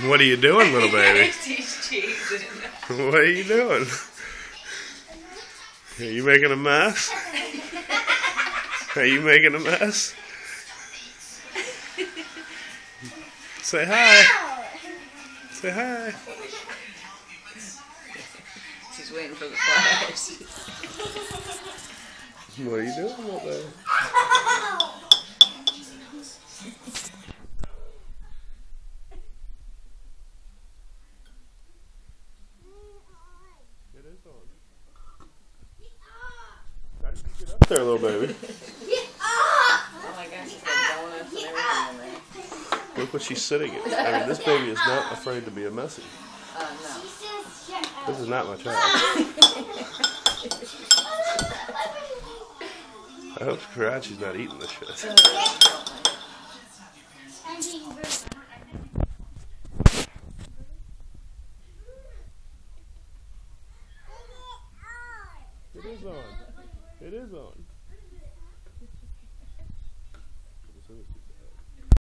What are you doing, little baby? What are you doing? Are you making a mess? Are you making a mess? Say hi. Say hi. She's waiting for the flash. What are you doing, little baby? It is on. How did you get up there, little baby? Oh my gosh, she's got donuts and everything in there. Look what she's sitting in. I mean, this baby is not afraid to be a messy. No. This is not my child. I hope to God she's not eating this shit. It is on. It is on.